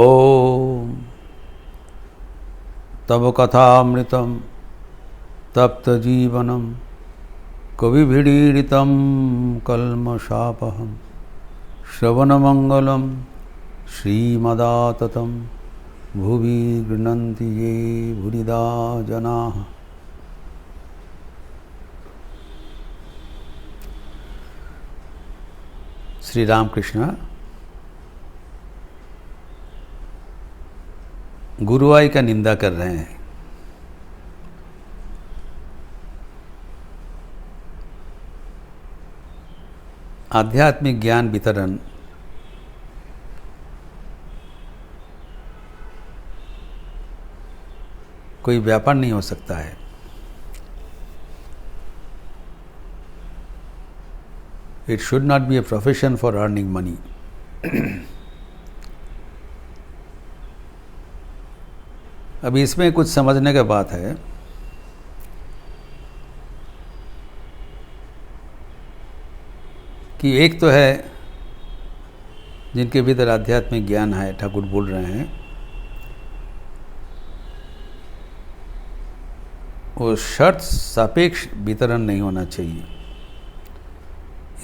ओम तव कथामृतं तप्तजीवनं कविभिरीडितं कल्मषापहं श्रवणमंगलं श्रीमदाततं भुवि गृह्णन्ति ये भूरिदा जनाः। श्री रामकृष्ण गुरुवाई का निंदा कर रहे हैं। आध्यात्मिक ज्ञान वितरण कोई व्यापार नहीं हो सकता है। It should not be a profession for earning money. अभी इसमें कुछ समझने की बात है कि एक तो है जिनके भीतर आध्यात्मिक ज्ञान है, ठाकुर बोल रहे हैं, वो शर्त सापेक्ष वितरण नहीं होना चाहिए।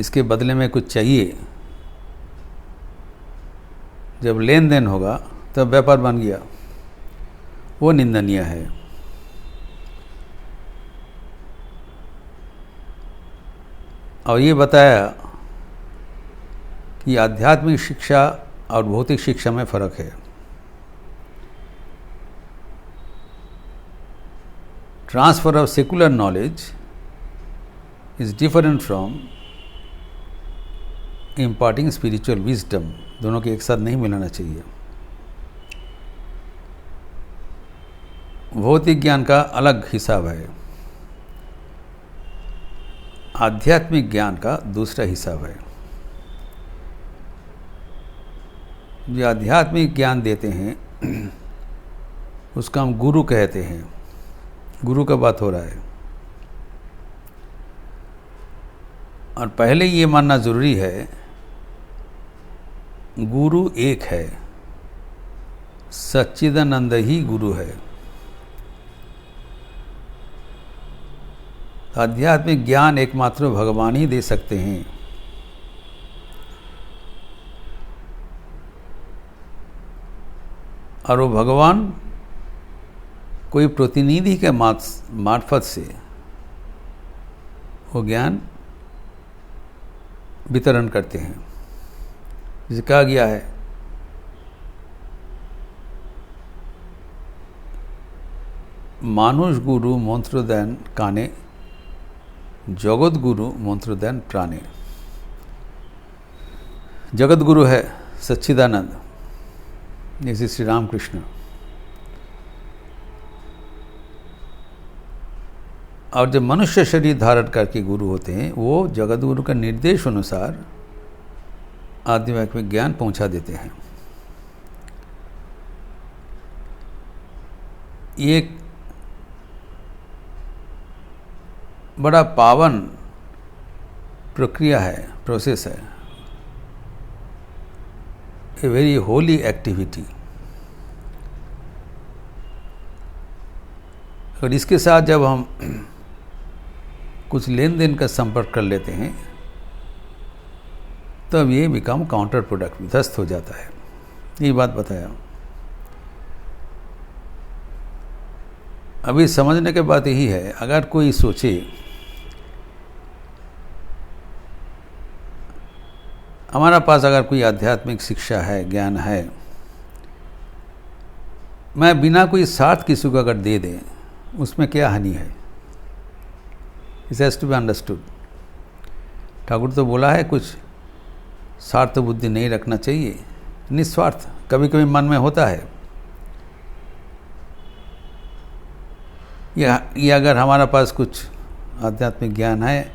इसके बदले में कुछ चाहिए। जब लेन देन होगा तब व्यापार बन गया, वो निंदनीय है। और ये बताया कि आध्यात्मिक शिक्षा और भौतिक शिक्षा में फर्क है। Transfer of secular knowledge is different from imparting spiritual wisdom. दोनों के एक साथ नहीं मिलाना चाहिए। भौतिक ज्ञान का अलग हिसाब है, आध्यात्मिक ज्ञान का दूसरा हिसाब है। जो आध्यात्मिक ज्ञान देते हैं उसका हम गुरु कहते हैं। गुरु का बात हो रहा है। और पहले ये मानना जरूरी है, गुरु एक है, सच्चिदानंद ही गुरु है। आध्यात्मिक ज्ञान एकमात्र भगवान ही दे सकते हैं। और वो भगवान कोई प्रतिनिधि के मार्फत से वो ज्ञान वितरण करते हैं। जिसे कहा गया है मानुष गुरु मंत्र देन काने, जगत गुरु मंत्र देन प्राणे। जगत गुरु है सच्चिदानंद, जैसे श्री रामकृष्ण। और जब मनुष्य शरीर धारण करके गुरु होते हैं, वो जगत गुरु का निर्देश अनुसार आध्यात्मिक ज्ञान पहुंचा देते हैं। ये एक बड़ा पावन प्रक्रिया है, प्रोसेस है, ए वेरी होली एक्टिविटी। और इसके साथ जब हम कुछ लेन देन का संपर्क कर लेते हैं तब ये बिकम काउंटर प्रोडक्ट, विध्वस्त हो जाता है। ये बात बताया। अभी समझने के बात यही है, अगर कोई सोचे हमारा पास अगर कोई आध्यात्मिक शिक्षा है, ज्ञान है, मैं बिना कोई स्वार्थ किसी को अगर दे दें, उसमें क्या हानि है? It has to be understood. Thakur तो बोला है कुछ स्वार्थ बुद्धि नहीं रखना चाहिए, निस्वार्थ। कभी कभी मन में होता है। ये अगर हमारा पास कुछ आध्यात्मिक ज्ञान है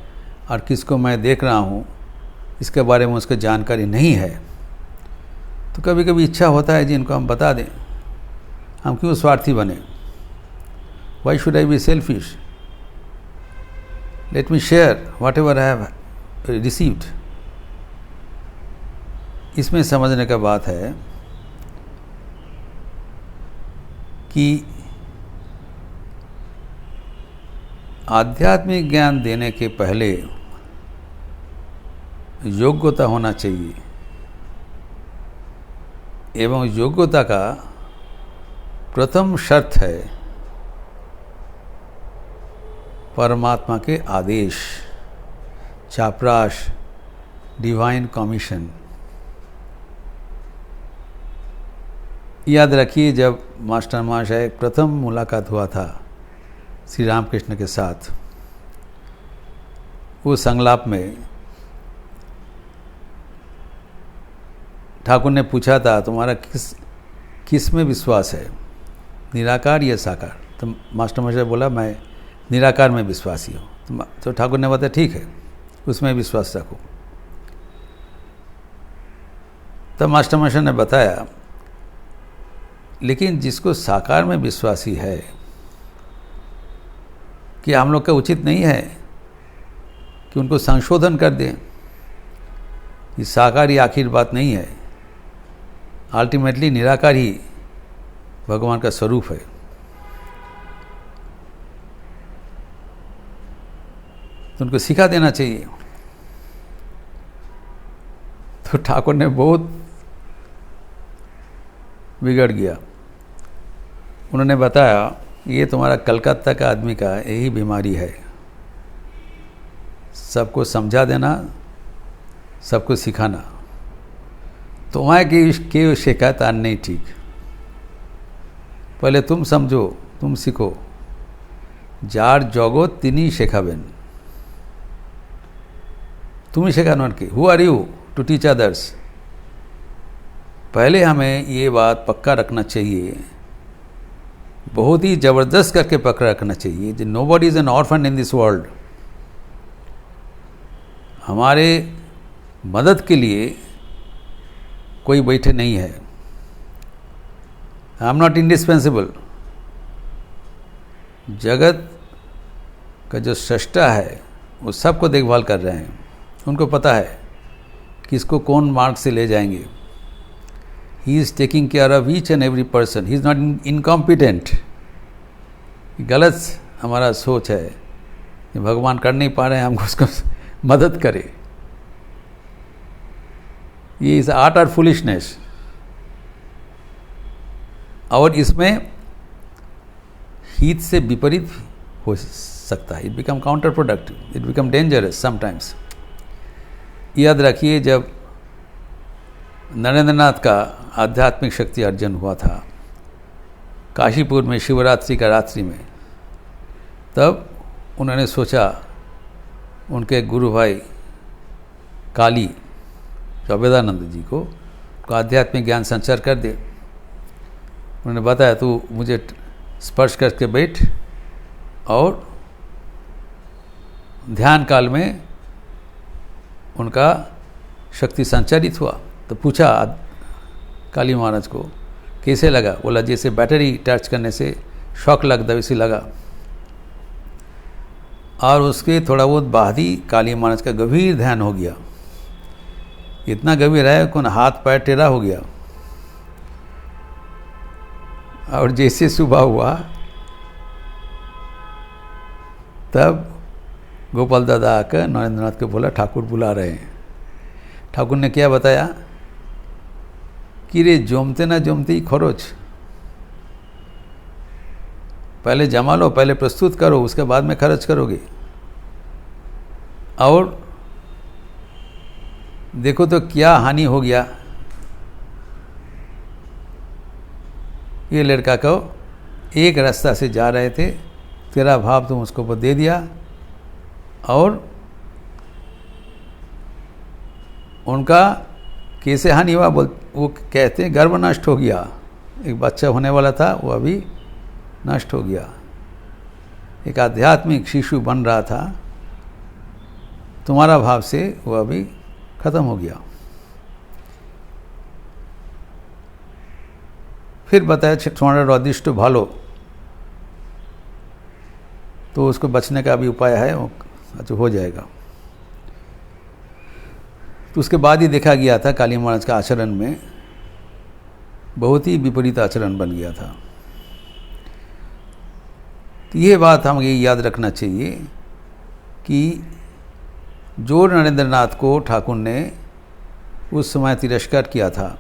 और किसको मैं देख रहा हूँ, इसके बारे में उसको जानकारी नहीं है, तो कभी कभी इच्छा होता है जिनको हम बता दें। हम क्यों स्वार्थी बने? Why should I be selfish? Let me share what ever I have received. इसमें समझने का बात है कि आध्यात्मिक ज्ञान देने के पहले योग्यता होना चाहिए, एवं योग्यता का प्रथम शर्त है परमात्मा के आदेश, चापराश, डिवाइन कमीशन। याद रखिए, जब मास्टर महाशय प्रथम मुलाकात हुआ था श्री रामकृष्ण के साथ, उस संलाप में ठाकुर ने पूछा था तुम्हारा किस में विश्वास है, निराकार या साकार? तो मास्टर महाशय बोला मैं निराकार में विश्वासी हूँ। तो ठाकुर ने बताया ठीक है, उसमें विश्वास रखो। तब मास्टर महाशय ने बताया लेकिन जिसको साकार में विश्वासी है, कि हम लोग का उचित नहीं है कि उनको संशोधन कर दें कि साकार ही आखिर बात नहीं है, अल्टीमेटली निराकार ही भगवान का स्वरूप है। तो उनको सिखा देना चाहिए। तो ठाकुर ने बहुत बिगड़ गया। उन्होंने बताया ये तुम्हारा कलकत्ता का आदमी का यही बीमारी है, सबको समझा देना, सबको सिखाना। तुम्हारे की शिकायत आन नहीं ठीक, पहले तुम समझो, तुम सीखो। जार जगत तिनी शेखाबेन, तुम ही शेखानो की। Who are you to teach others? पहले हमें ये बात पक्का रखना चाहिए, बहुत ही ज़बरदस्त करके पकड़ रखना चाहिए कि nobody is an orphan in this world. हमारे मदद के लिए कोई बैठे नहीं है। आई एम नॉट इंडिस्पेंसिबल। जगत का जो सृष्टा है वो सबको देखभाल कर रहे हैं, उनको पता है कि इसको कौन मार्ग से ले जाएंगे। He is taking care of each and every person, he is not incompetent. गलत हमारा सोच है कि भगवान कर नहीं पा रहे हैं, हमको उसको मदद करे। ये इज़ आर्ट और फुलिशनेस। और इसमें हित से विपरीत हो सकता है। It become counter productive, it become dangerous sometimes. याद रखिए, जब नरेंद्रनाथ का आध्यात्मिक शक्ति अर्जन हुआ था काशीपुर में शिवरात्रि का रात्रि में, तब उन्होंने सोचा उनके गुरु भाई काली अभेदानंद जी को आध्यात्मिक ज्ञान संचार कर दे। उन्होंने बताया तू मुझे स्पर्श करके बैठ, और ध्यान काल में उनका शक्ति संचारित हुआ। तो पूछा काली महाराज को कैसे लगा? बोला जैसे बैटरी टच करने से शॉक लगता वैसे लगा। और उसके थोड़ा बहुत बाद ही काली महाराज का गंभीर ध्यान हो गया। इतना गंभीर है कि हाथ पैर टेढ़ा हो गया। और जैसे सुबह हुआ तब गोपाल दादा आकर नरेंद्रनाथ को बोला ठाकुर बुला रहे हैं। ठाकुर ने क्या बताया कि रे जमते ना जमते ही खरोच, पहले जमा लो, पहले प्रस्तुत करो, उसके बाद में खर्च करोगे। और देखो तो क्या हानि हो गया। ये लड़का को एक रास्ता से जा रहे थे, तेरा भाव तुम उसको दे दिया, और उनका कैसे हानि हुआ? वो कहते हैं गर्भ नष्ट हो गया। एक बच्चा होने वाला था, वो अभी नष्ट हो गया। एक आध्यात्मिक शिशु बन रहा था, तुम्हारा भाव से वो अभी खत्म हो गया। फिर बताया तुम्हारा रदिष्ट भालो, तो उसको बचने का भी उपाय है, वो अच्छा हो जाएगा। तो उसके बाद ही देखा गया था काली महाराज का आचरण में बहुत ही विपरीत आचरण बन गया था। तो ये बात हमें याद रखना चाहिए कि जो नरेंद्र नाथ को ठाकुर ने उस समय तिरस्कार किया था,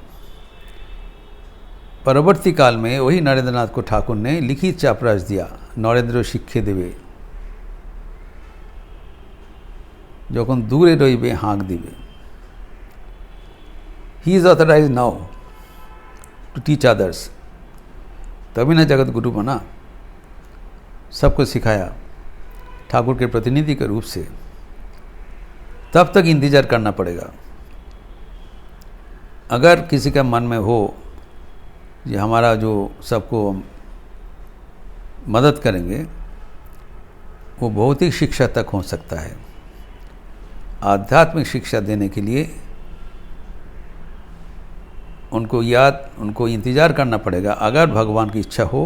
परवर्ती काल में वही नरेंद्र नाथ को ठाकुर ने लिखित चापरास दिया, नरेंद्र शिक्षे देवे যখন দূরে রইবে হাঁক দিবে। He is authorise now to teach others, तभी ना जगत गुरु बना, सबको सिखाया ठाकुर के प्रतिनिधि के रूप से। तब तक इंतजार करना पड़ेगा। अगर किसी का मन में हो कि हमारा जो सबको मदद करेंगे, वो भौतिक शिक्षा तक हो सकता है। आध्यात्मिक शिक्षा देने के लिए उनको इंतज़ार करना पड़ेगा। अगर भगवान की इच्छा हो,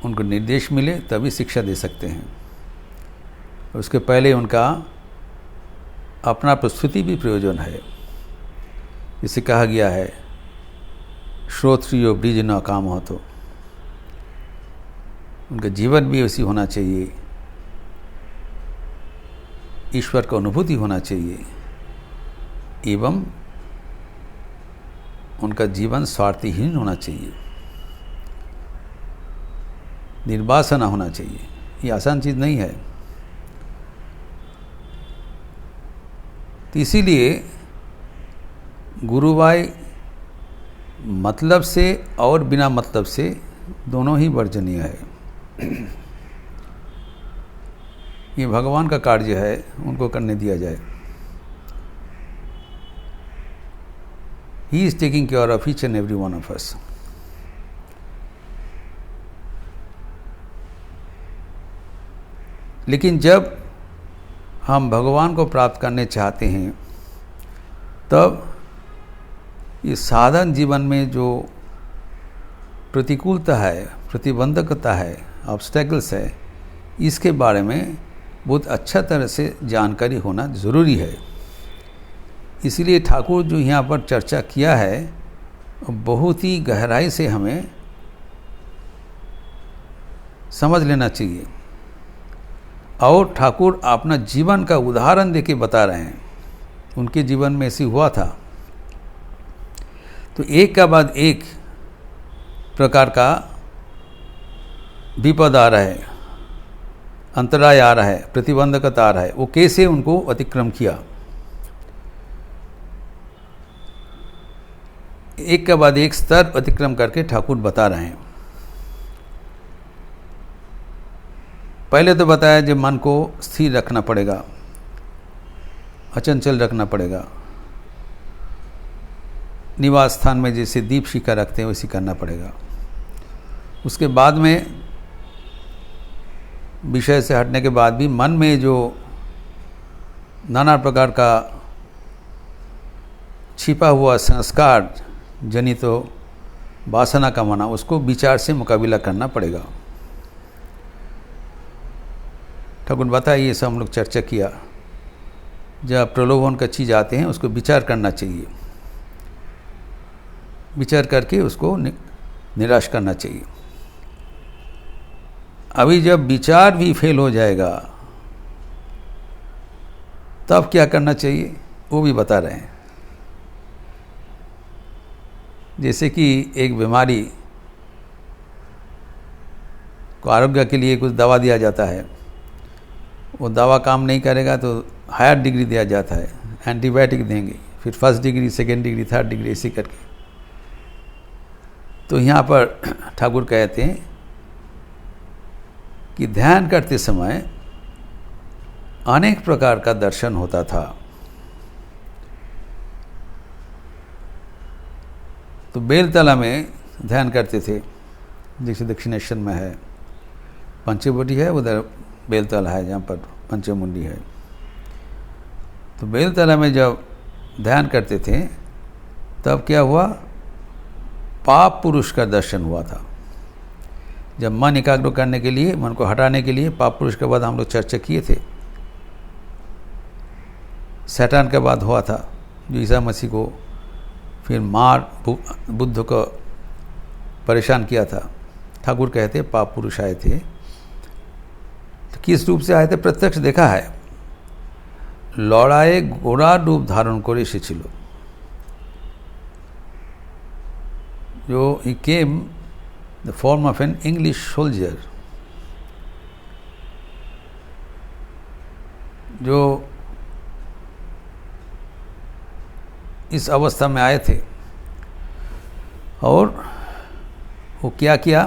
उनको निर्देश मिले, तभी शिक्षा दे सकते हैं। उसके पहले उनका अपना प्रस्तुति भी प्रयोजन है। इसे कहा गया है, श्रोत्रियो ब्रिज न काम हो, तो उनका जीवन भी वैसी होना चाहिए, ईश्वर का अनुभूति होना चाहिए, एवं उनका जीवन स्वार्थहीन होना चाहिए, निर्वासना होना चाहिए। ये आसान चीज़ नहीं है। तो इसीलिए गुरुभाई मतलब से और बिना मतलब से दोनों ही वर्जनीय है। ये भगवान का कार्य है, उनको करने दिया जाए। He is taking care of each and every one of us. लेकिन जब हम भगवान को प्राप्त करने चाहते हैं, तब ये साधन जीवन में जो प्रतिकूलता है, प्रतिबंधकता है, ऑब्स्टेकल्स है, इसके बारे में बहुत अच्छा तरह से जानकारी होना ज़रूरी है। इसलिए ठाकुर जो यहाँ पर चर्चा किया है, बहुत ही गहराई से हमें समझ लेना चाहिए। और ठाकुर अपना जीवन का उदाहरण देके बता रहे हैं। उनके जीवन में ऐसी हुआ था, तो एक का बाद एक प्रकार का विपद आ रहा है, अंतराय आ रहा है, प्रतिबंधकता आ रहा है। वो कैसे उनको अतिक्रम किया, एक के बाद एक स्तर अतिक्रम करके ठाकुर बता रहे हैं। पहले तो बताया जब मन को स्थिर रखना पड़ेगा, अचंचल रखना पड़ेगा, निवास स्थान में जैसे दीप शिखा रखते हैं वैसे करना पड़ेगा। उसके बाद में विषय से हटने के बाद भी मन में जो नाना प्रकार का छिपा हुआ संस्कार जनित वासना का मना, उसको विचार से मुकाबला करना पड़ेगा। ठाकुर बताइए, ये सब हम लोग चर्चा किया। जब प्रलोभन का चीज़ आते हैं उसको विचार करना चाहिए, विचार करके उसको निराश करना चाहिए। अभी जब विचार भी फेल हो जाएगा, तब क्या करना चाहिए वो भी बता रहे हैं। जैसे कि एक बीमारी को आरोग्य के लिए कुछ दवा दिया जाता है, वो दवा काम नहीं करेगा तो हायर डिग्री दिया जाता है, एंटीबायोटिक देंगे, फिर first degree, second degree, third degree, ऐसे करके। तो यहाँ पर ठाकुर कहते हैं कि ध्यान करते समय अनेक प्रकार का दर्शन होता था। तो बेलतला में ध्यान करते थे, जैसे दक्षिणेश्वर में है, पंचवटी है, उधर बेलतला है जहाँ पर पंचमुंडी है। तो बेलतला में जब ध्यान करते थे तब क्या हुआ, पाप पुरुष का दर्शन हुआ था। जब मन एकाग्र करने के लिए, मन को हटाने के लिए पाप पुरुष के बाद हम लोग चर्चा किए थे, शैतान के बाद हुआ था, जो ईसा मसीह को फिर बुद्ध को परेशान किया था। ठाकुर कहते पाप पुरुष आए थे। तो किस रूप से आए थे? प्रत्यक्ष देखा है, लड़ाए गोरा रूप धारण करे एसेছিল। जो he came the form of an English soldier, जो इस अवस्था में आए थे। और वो क्या किया?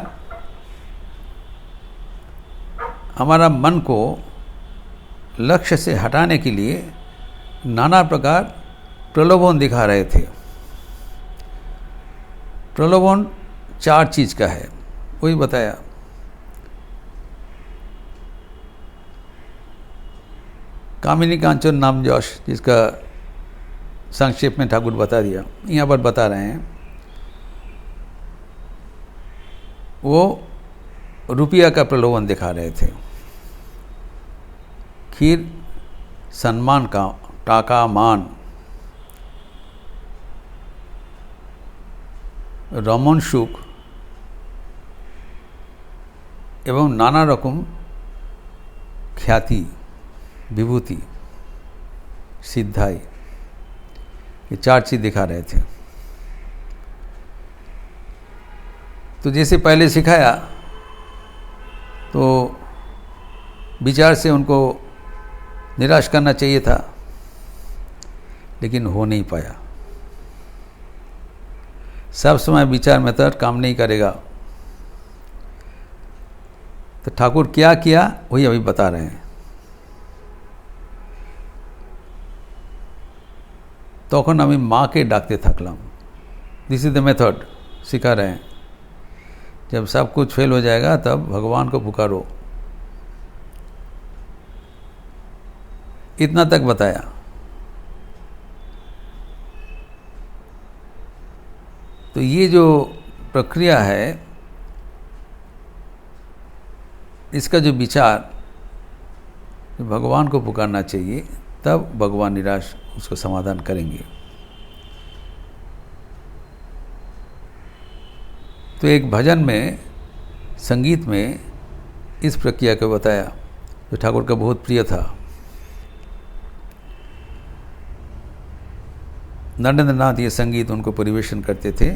हमारा मन को लक्ष्य से हटाने के लिए नाना प्रकार प्रलोभन दिखा रहे थे। प्रलोभन 4 चीज का है, वही बताया। कामिनी कांचन नाम यश, जिसका संक्षेप में ठाकुर बता दिया, यहाँ पर बता रहे हैं। वो रुपया का प्रलोभन दिखा रहे थे, खीर सम्मान का, टाका मान, रमन सुख एवं नाना रकम ख्याति, विभूति, सिद्धाई, ये 4 चीज दिखा रहे थे। तो जैसे पहले सिखाया, तो विचार से उनको निराश करना चाहिए था, लेकिन हो नहीं पाया। सब समय विचार में तो काम नहीं करेगा। तो ठाकुर क्या किया वही अभी बता रहे हैं। तখন আমি माके डाकते थकलाम। दिस इज द मेथड सिखा रहे हैं। जब सब कुछ फेल हो जाएगा तब भगवान को पुकारो, इतना तक बताया। तो ये जो प्रक्रिया है, इसका जो विचार, भगवान को पुकारना चाहिए, तब भगवान निराश उसको समाधान करेंगे। तो एक भजन में, संगीत में इस प्रक्रिया को बताया, जो ठाकुर का बहुत प्रिय था। नरेंद्र नाथ ये संगीत उनको परिवेशन करते थे,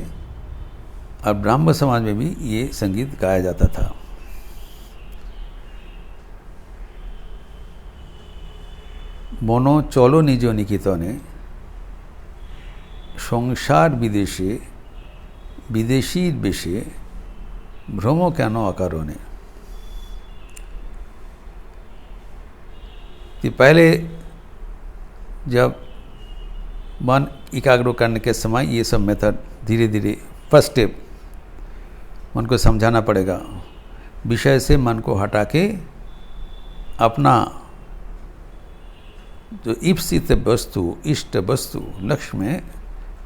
और ब्राह्मण समाज में भी ये संगीत गाया जाता था। মনো চলো নিজ নিকেতনে, সংসার বিদেশে विदेशीर बेशे, भ्रम केन अकारणे। तो पहले जब मन एकाग्र करने के समय ये सब मेथड धीरे धीरे, फर्स्ट स्टेप, मन को समझाना पड़ेगा। विषय से मन को हटा के अपना जो इप्सित वस्तु, इष्ट वस्तु, लक्ष्य में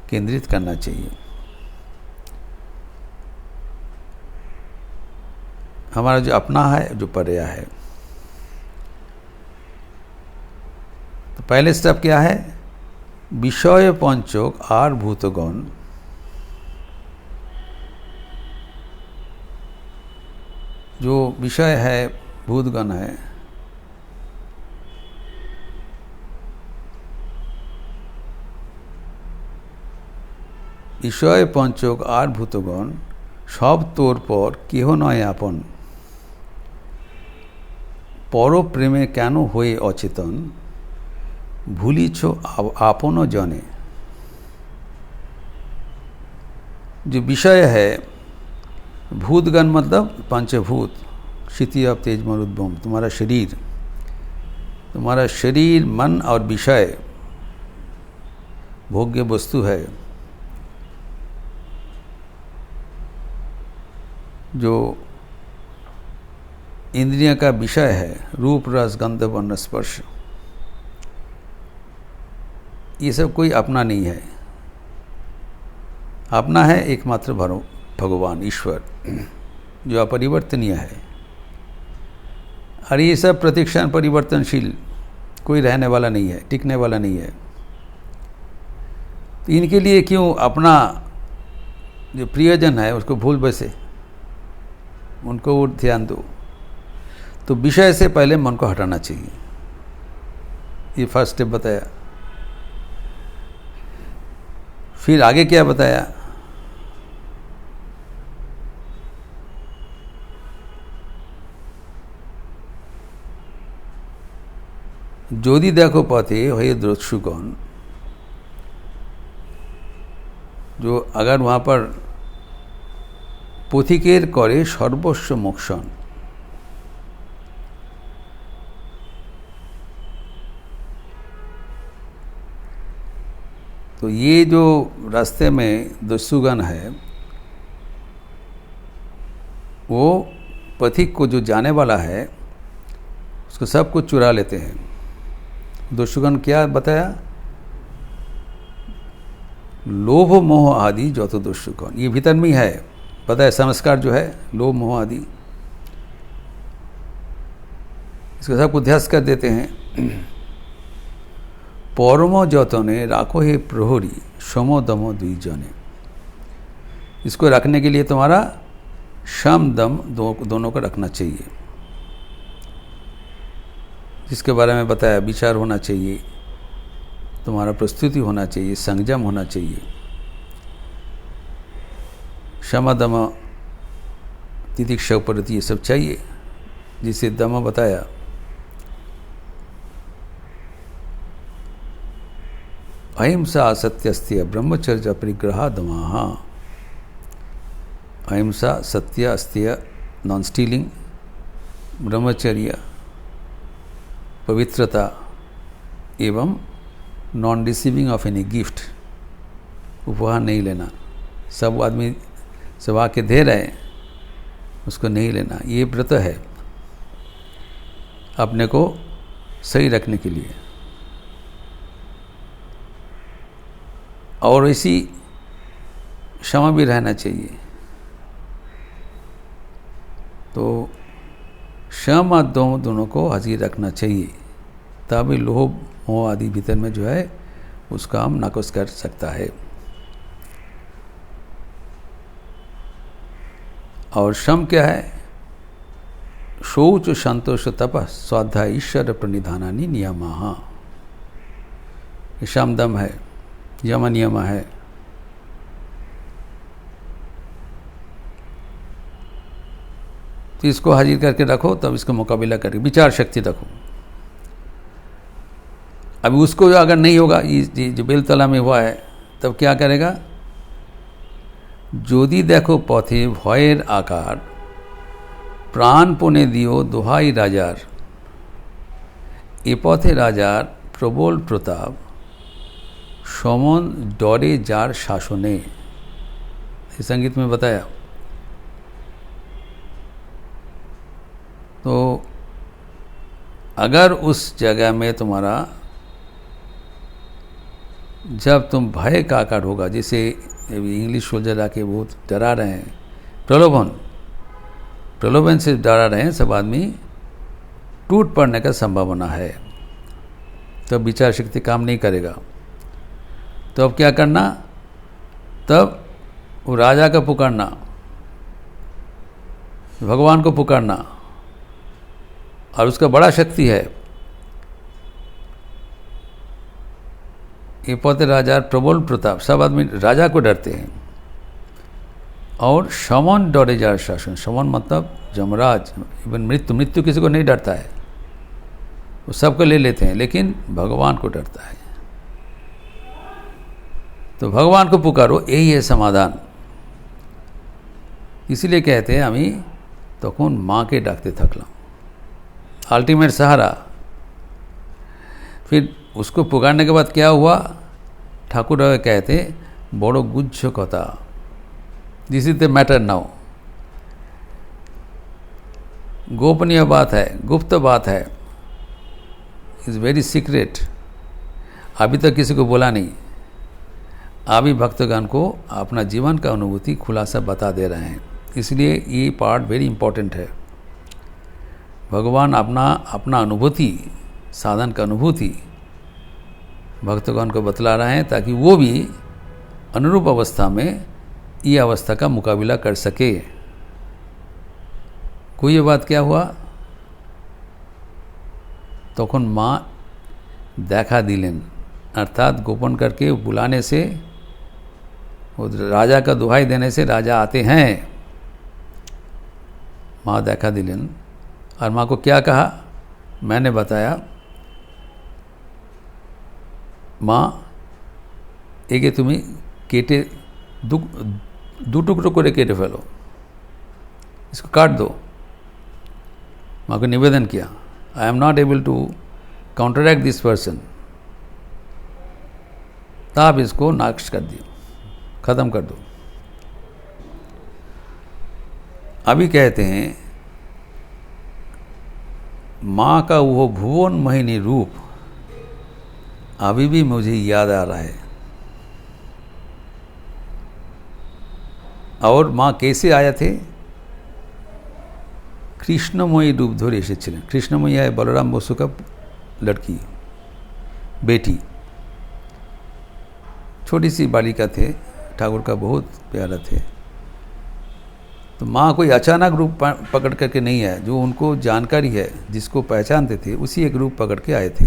केंद्रित करना चाहिए। हमारा जो अपना है, जो पर्या है। तो पहले स्टेप क्या है? विषय पंचक आर भूतगण, जो विषय है, भूतगण है, विषय पंचक आर भूतगण सब तोर पर केह नय आपन, पर प्रेमे केन होए अचेतन, भूलिछ आपन जने। जो विषय है, भूतगण मतलब पंचभूत, क्षिति अब तेज मरुद्भम, तुम्हारा शरीर, तुम्हारा शरीर, मन और विषय भोग्य वस्तु है। जो इंद्रिय का विषय है, रूप रस गंध वर्ण स्पर्श, ये सब कोई अपना नहीं है। अपना है एकमात्र भगवान ईश्वर, जो अपरिवर्तनीय है। और ये सब प्रतिक्षण परिवर्तनशील, कोई रहने वाला नहीं है, टिकने वाला नहीं है। तो इनके लिए क्यों अपना जो प्रियजन है उसको भूल बैसे? उनको वो ध्यान दो। तो विषय से पहले मन को हटाना चाहिए, ये फर्स्ट स्टेप बताया। फिर आगे क्या बताया? যদি देखो पथे हे द्रष्टुगण, जो अगर वहाँ पर पथिकेर करे सर्वस्व मोक्षण, तो ये जो रास्ते में दस्युगण है वो पथिक को जो जाने वाला है उसको सब कुछ चुरा लेते हैं। दस्युगण क्या बताया? लोभ मोह आदि जो तो दस्युगण, ये भीतर में ही है, पता है संस्कार जो है लोभ मोह आदि, इसको सबको ध्यास कर देते हैं। परम जतने राखो हे प्रहरी सम दम द्विजने, इसको रखने के लिए तुम्हारा शम दम दोनों को रखना चाहिए, जिसके बारे में बताया विचार होना चाहिए, तुम्हारा प्रस्तुति होना चाहिए, संयम होना चाहिए, क्षमा दम तितिक्षा उपरति ये सब चाहिए, जिसे दम बताया। अहिंसा सत्यस्त्य ब्रह्मचर्य परिग्रह दमा, अहिंसा सत्य अस्त्य नॉन स्टीलिंग, ब्रह्मचर्य पवित्रता एवं non receiving of any gift, उपहार नहीं लेना। सब आदमी सब आके दे रहे हैं उसको नहीं लेना, ये व्रत है अपने को सही रखने के लिए। और इसी क्षमा भी रहना चाहिए। तो क्षमा दोनों को हाजिर रखना चाहिए, तभी लोभ मोह आदि भीतर में जो है उसका हम नाकोश कर सकता है। और शम क्या है? शौच संतोष तप स्वाध्याय ईश्वर प्रणिधानानि नियमा, शम दम है, यम नियम है। तो इसको हाजिर करके रखो, तब इसका मुकाबला करके विचार शक्ति रखो। अभी उसको अगर नहीं होगा, ये जो बेलतला में हुआ है, तब क्या करेगा? যদি देखो पथे भयेर आकार प्राणपणे दियो दोहाई राजार, ए पथे राजार प्रबल प्रताप समन डरे जार शासने, इस संगीत में बताया। तो अगर उस जगह में तुम्हारा जब तुम भय का आकार होगा, जैसे इंग्लिश सोल्जर आके बहुत डरा रहे हैं, प्रलोभन से डरा रहे हैं, सब आदमी टूट पड़ने का संभावना है, तब विचार शक्ति काम नहीं करेगा। तो अब क्या करना? तब वो राजा का पुकारना, भगवान को पुकारना, और उसका बड़ा शक्ति है। ये पौधे राजा प्रबल प्रताप, सब आदमी राजा को डरते हैं। और समन डरे जार शासन, समन मतलब जमराज, इवन मृत्यु किसी को नहीं डरता है, वो सबको ले लेते हैं, लेकिन भगवान को डरता है। तो भगवान को पुकारो, यही है समाधान। इसीलिए कहते हैं हमें तखन माँ के डाकते थकलाम, अल्टीमेट सहारा। फिर उसको पुकारने के बाद क्या हुआ? ठाकुर कहते बड़ो गुज्ज कथा, this is the matter now. गोपनीय बात है, गुप्त बात है, इज वेरी सीक्रेट, अभी तक किसी को बोला नहीं। अभी भक्तगण को अपना जीवन का अनुभूति खुलासा बता दे रहे हैं, इसलिए ये पार्ट वेरी इंपॉर्टेंट है। भगवान अपना अनुभूति, साधन का अनुभूति भक्तगण को बतला रहे हैं, ताकि वो भी अनुरूप अवस्था में ये अवस्था का मुकाबला कर सके। कोई ये बात क्या हुआ, তখন মা দেখা দিলেন, अर्थात गोपन करके बुलाने से, वो राजा का दुहाई देने से राजा आते हैं। माँ देखा दिलेन, और माँ को क्या कहा, मैंने बताया, माँ एके तुमी केटे दो टुकड़ो करे केटे फेलो, इसको काट दो। माँ को निवेदन किया, I am not able to counteract this person, तो आप इसको नाश कर दियो, ख़त्म कर दो। अभी कहते हैं माँ का वो भुवन मोहिनी रूप अभी भी मुझे याद आ रहा है। और माँ कैसे आया थे, कृष्णमयी रूप धरे एसेছিলেন। कृष्णमयी है बलराम बसु का लड़की, बेटी, छोटी सी बालिका थे, ठाकुर का बहुत प्यारा थे। तो माँ कोई अचानक रूप पकड़ करके नहीं आए, जो उनको जानकारी है, जिसको पहचानते थे, उसी एक रूप पकड़ के आए थे।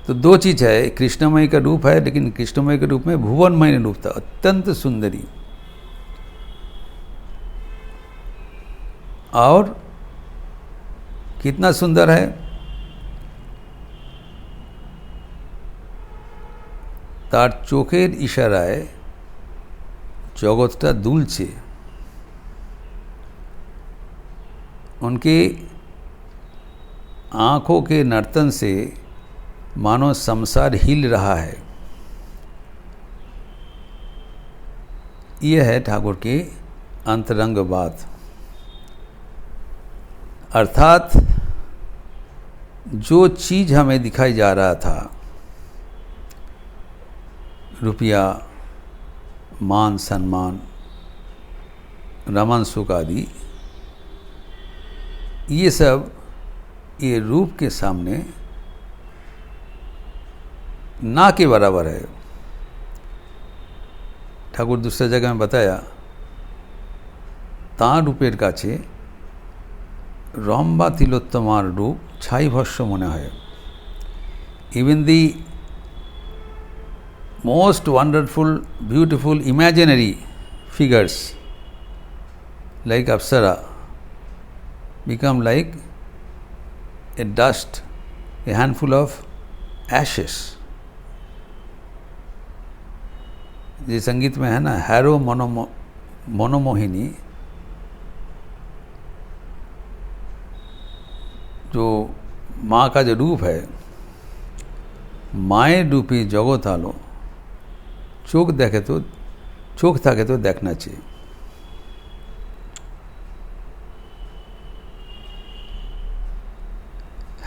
तो दो चीज है, कृष्णमयी का रूप है, लेकिन कृष्णमयी के रूप में भुवनमयी रूप था, अत्यंत सुंदरी। और कितना सुंदर है, तार चोखेर इशाराय जगतटा दुलছে, उनके आँखों के नर्तन से मानो संसार हिल रहा है। यह है ठाकुर की अंतरंग बात। अर्थात जो चीज़ हमें दिखाई जा रहा था, रुपया, मान सम्मान, रमन सुख आदि, ये सब ये रूप के सामने ना के बराबर है। ठाकुर दूसरे जगह में बताया, तार रूपेर काछे रम्बा तिलोत्तमार रूप छाई भस्म मने हय। Even the most wonderful, beautiful, imaginary figures like Apsara become like a dust, a handful of ashes। ये संगीत में है ना, हैरो मनोमोहिनी, जो माँ का जो रूप है, माए रूपी जगत आलो, चोख देखे तो, चोख থাকে तो देखना चाहिए।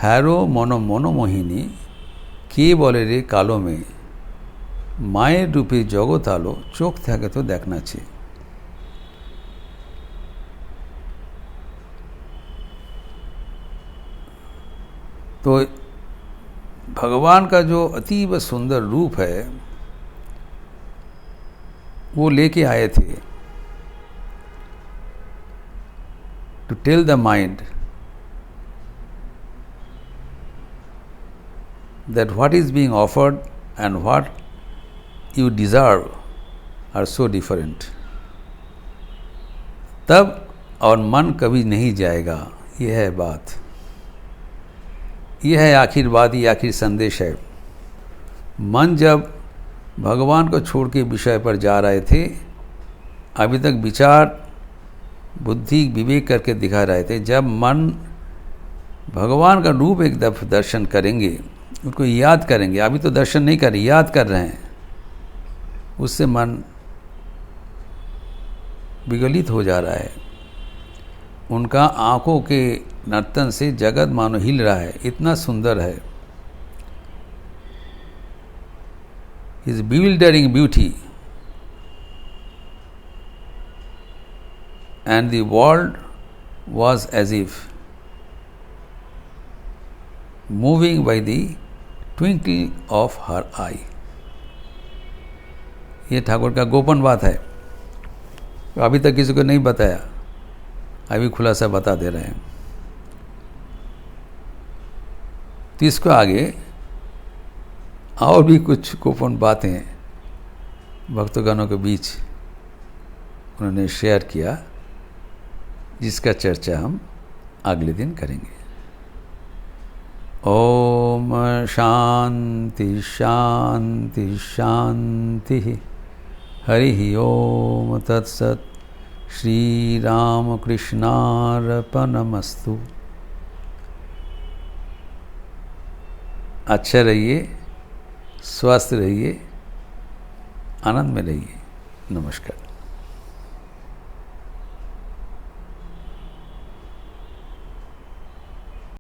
हैरो मनोमोहिनी के बोले रे कालो में, माয়ের रूपी जगत आलो, चोख থাকে तो देखना चाहिए। तो भगवान का जो अतीब सुंदर रूप है, वो लेके आए थे to tell the mind that what is being offered and what you deserve are so different. तब और मन कभी नहीं जाएगा। यह है बात, यह है आखिर बात, ये आखिर संदेश है। मन जब भगवान को छोड़ के विषय पर जा रहे थे, अभी तक विचार, बुद्धि, विवेक करके दिखा रहे थे। जब मन भगवान का रूप एक दफा दर्शन करेंगे, उनको याद करेंगे, अभी तो दर्शन नहीं कर रहे, याद कर रहे हैं, उससे मन विगलित हो जा रहा है। उनका आँखों के नर्तन से जगत मानो हिल रहा है, इतना सुंदर है। His bewildering beauty and the world was as if moving by the twinkle of her eye। ये ठाकुर का गोपन बात है, तो अभी तक किसी को नहीं बताया, अभी खुलासा बता दे रहे हैं। तो इसको आगे और भी कुछ गोपन बातें भक्तगणों के बीच उन्होंने शेयर किया, जिसका चर्चा हम अगले दिन करेंगे। ओम शांति शांति शांति। हरि ओम तत्सत। श्री राम कृष्णार्पणमस्तु। अच्छा रहिए, स्वस्थ रहिए, आनंद में रहिए। नमस्कार।